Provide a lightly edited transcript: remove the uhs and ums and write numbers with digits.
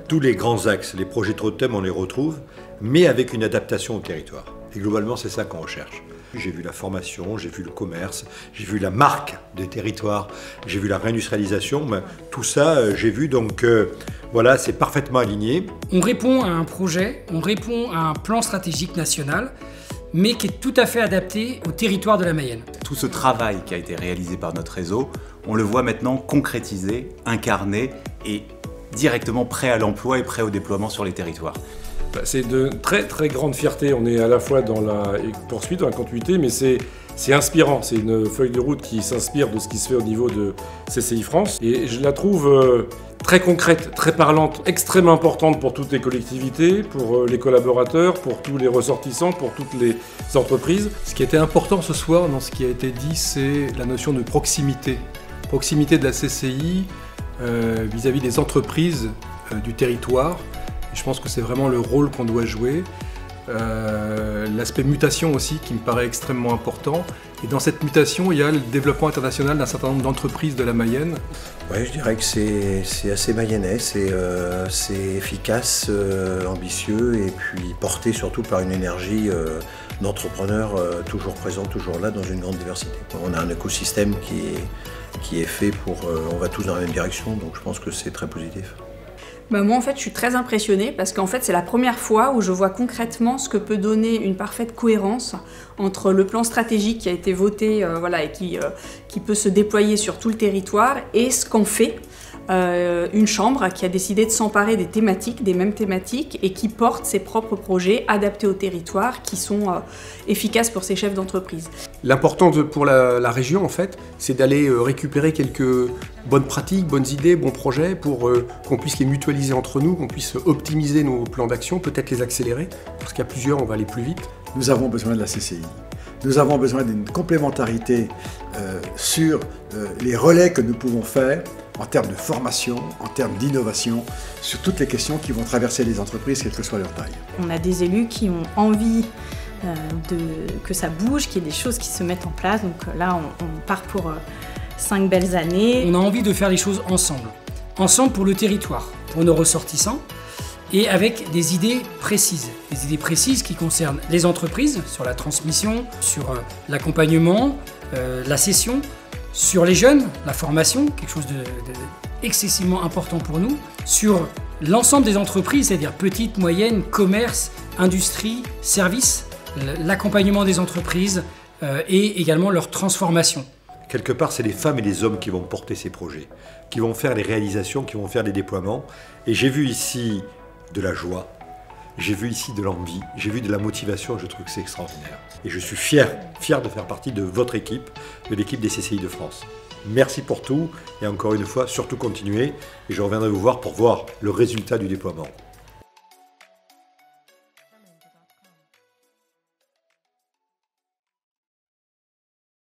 Tous les grands axes, les projets Totem, on les retrouve, mais avec une adaptation au territoire. Et globalement, c'est ça qu'on recherche. J'ai vu la formation, j'ai vu le commerce, j'ai vu la marque des territoires, j'ai vu la réindustrialisation, mais tout ça, j'ai vu, donc voilà, c'est parfaitement aligné. On répond à un projet, on répond à un plan stratégique national, mais qui est tout à fait adapté au territoire de la Mayenne. Tout ce travail qui a été réalisé par notre réseau, on le voit maintenant concrétisé, incarné et directement prêt à l'emploi et prêt au déploiement sur les territoires. C'est de très grande fierté. On est à la fois dans la poursuite, dans la continuité, mais c'est inspirant. C'est une feuille de route qui s'inspire de ce qui se fait au niveau de CCI France. Et je la trouve très concrète, très parlante, extrêmement importante pour toutes les collectivités, pour les collaborateurs, pour tous les ressortissants, pour toutes les entreprises. Ce qui était important ce soir dans ce qui a été dit, c'est la notion de proximité. Proximité de la CCI vis-à-vis des entreprises du territoire. Je pense que c'est vraiment le rôle qu'on doit jouer. L'aspect mutation aussi qui me paraît extrêmement important. Et dans cette mutation, il y a le développement international d'un certain nombre d'entreprises de la Mayenne. Oui, je dirais que c'est assez mayennais, c'est efficace, ambitieux et puis porté surtout par une énergie d'entrepreneurs toujours présent, toujours là dans une grande diversité. On a un écosystème qui est fait pour... on va tous dans la même direction, donc je pense que c'est très positif. Bah moi en fait je suis très impressionnée parce qu'en fait c'est la première fois où je vois concrètement ce que peut donner une parfaite cohérence entre le plan stratégique qui a été voté voilà, et qui peut se déployer sur tout le territoire et ce qu'en fait une chambre qui a décidé de s'emparer des mêmes thématiques et qui porte ses propres projets adaptés au territoire qui sont efficaces pour ses chefs d'entreprise. L'important pour la région en fait, c'est d'aller récupérer quelques bonnes pratiques, bonnes idées, bons projets pour qu'on puisse les mutualiser entre nous, qu'on puisse optimiser nos plans d'action, peut-être les accélérer, parce qu'à plusieurs on va aller plus vite. Nous avons besoin de la CCI. Nous avons besoin d'une complémentarité sur les relais que nous pouvons faire en termes de formation, en termes d'innovation, sur toutes les questions qui vont traverser les entreprises, quelle que soit leur taille. On a des élus qui ont envie que ça bouge, qu'il y ait des choses qui se mettent en place. Donc là, on part pour 5 belles années. On a envie de faire les choses ensemble. Ensemble pour le territoire, pour nos ressortissants, et avec des idées précises. Des idées précises qui concernent les entreprises, sur la transmission, sur l'accompagnement, la cession, sur les jeunes, la formation, quelque chose d'excessivement important pour nous, sur l'ensemble des entreprises, c'est-à-dire petites, moyennes, commerce, industrie, services, l'accompagnement des entreprises et également leur transformation. Quelque part, c'est les femmes et les hommes qui vont porter ces projets, qui vont faire les réalisations, qui vont faire les déploiements. Et j'ai vu ici de la joie, j'ai vu ici de l'envie, j'ai vu de la motivation, je trouve que c'est extraordinaire. Et je suis fier de faire partie de votre équipe, de l'équipe des CCI de France. Merci pour tout, et encore une fois, surtout continuez, et je reviendrai vous voir pour voir le résultat du déploiement.